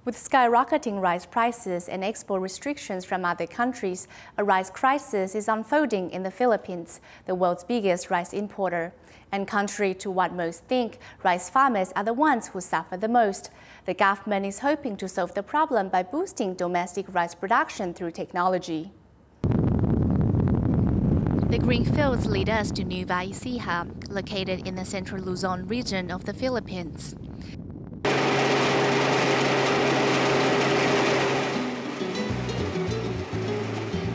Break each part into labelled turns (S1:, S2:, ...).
S1: With skyrocketing rice prices and export restrictions from other countries, a rice crisis is unfolding in the Philippines, the world's biggest rice importer. And contrary to what most think, rice farmers are the ones who suffer the most. The government is hoping to solve the problem by boosting domestic rice production through technology. The green fields lead us to Nueva Ecija, located in the central Luzon region of the Philippines.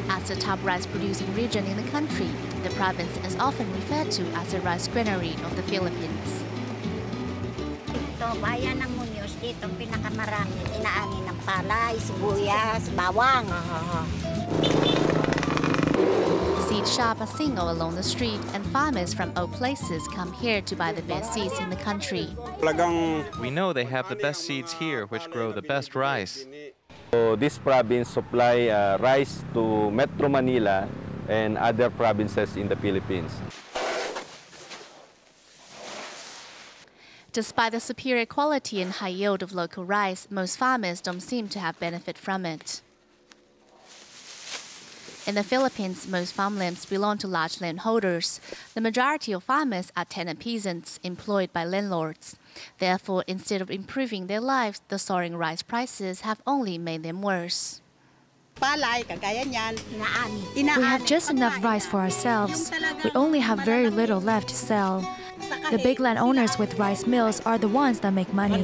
S1: As the top rice-producing region in the country, the province is often referred to as the rice granary of the Philippines.
S2: Ito, bayan ng Muñoz, dito pinakamarami inaani ng palay, sibuyas, bawang.
S1: Seed shops are single along the street, and farmers from all places come here to buy the best seeds in the country.
S3: We know they have the best seeds here, which grow the best rice.
S4: So this province supply rice to Metro Manila and other provinces in the Philippines.
S1: Despite the superior quality and high yield of local rice, most farmers don't seem to have benefit from it. In the Philippines, most farmlands belong to large landholders. The majority of farmers are tenant peasants employed by landlords. Therefore, instead of improving their lives, the soaring rice prices have only made them worse.
S5: We have just enough rice for ourselves. We only have very little left to sell. The big landowners with rice mills are the ones that make money.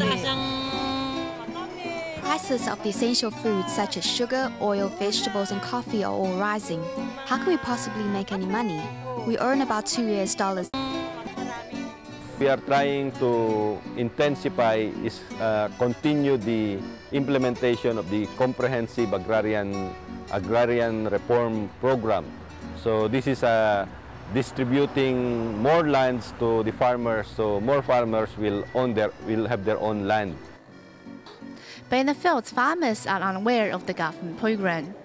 S6: Prices of the essential foods such as sugar, oil, vegetables, and coffee are all rising. How can we possibly make any money? We earn about $2.
S4: We are trying to intensify, continue the implementation of the comprehensive agrarian reform program. So this is distributing more lands to the farmers, so more farmers will have their own land.
S1: But in the fields, farmers are unaware of the government program.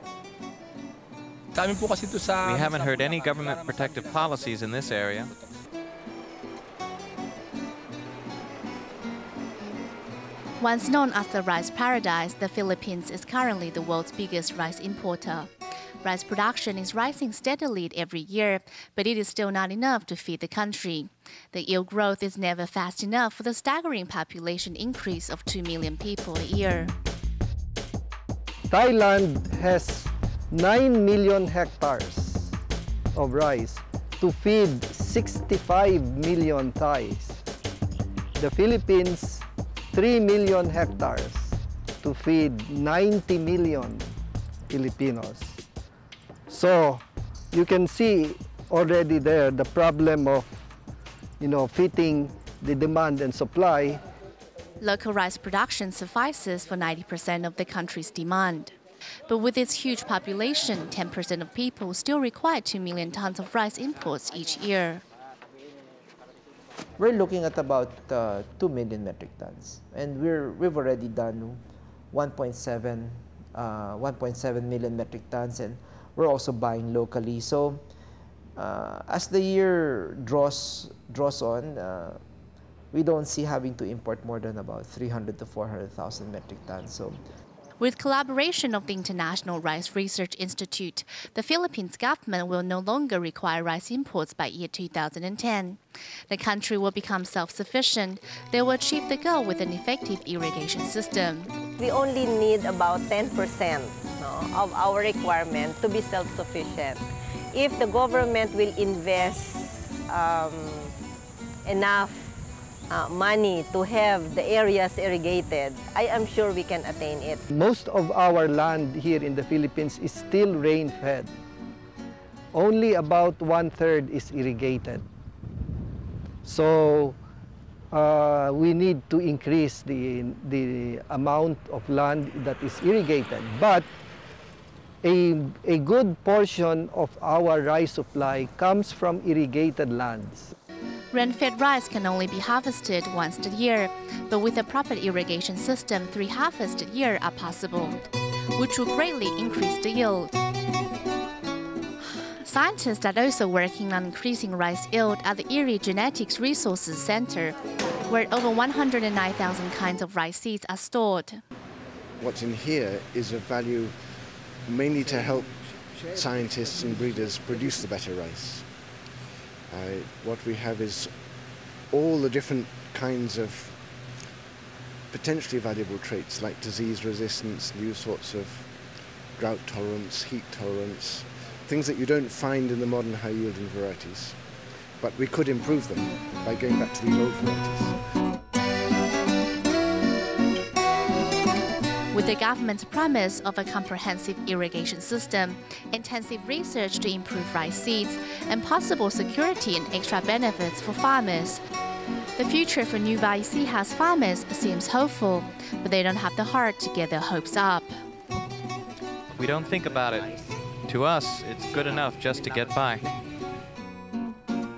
S3: We haven't heard any government protective policies in this area.
S1: Once known as the rice paradise, the Philippines is currently the world's biggest rice importer. Rice production is rising steadily every year, but it is still not enough to feed the country. The yield growth is never fast enough for the staggering population increase of 2 million people a year.
S7: Thailand has 9 million hectares of rice to feed 65 million Thais. The Philippines, 3 million hectares to feed 90 million Filipinos. So you can see already there the problem of fitting the demand and supply.
S1: Local rice production suffices for 90% of the country's demand. But with its huge population, 10% of people still require 2 million tons of rice imports each year.
S8: We're looking at about 2 million metric tons, and we've already done 1.7 million metric tons, and we're also buying locally. So as the year draws on, we don't see having to import more than about 300 to 400,000 metric tons. So,
S1: with collaboration of the International Rice Research Institute, the Philippines government will no longer require rice imports by year 2010. The country will become self-sufficient. They will achieve the goal with an effective irrigation system.
S9: We only need about 10% of our requirement to be self-sufficient. If the government will invest enough money to have the areas irrigated, I am sure we can attain it.
S7: Most of our land here in the Philippines is still rain-fed. Only about 1/3 is irrigated. So we need to increase the amount of land that is irrigated. But a good portion of our rice supply comes from irrigated lands.
S1: Rain-fed rice can only be harvested once a year, but with a proper irrigation system, 3 harvests a year are possible, which will greatly increase the yield. Scientists are also working on increasing rice yield at the Erie Genetics Resources Center, where over 109,000 kinds of rice seeds are stored.
S10: what's in here is of value mainly to help scientists and breeders produce the better rice. What we have is all the different kinds of potentially valuable traits like disease resistance, new sorts of drought tolerance, heat tolerance, things that you don't find in the modern high-yielding varieties. But we could improve them by going back to these old varieties.
S1: With the government's promise of a comprehensive irrigation system, intensive research to improve rice seeds, and possible security and extra benefits for farmers, the future for New Valley Sea House farmers seems hopeful, but they don't have the heart to get their hopes up.
S3: We don't think about it. To us, it's good enough just to get by.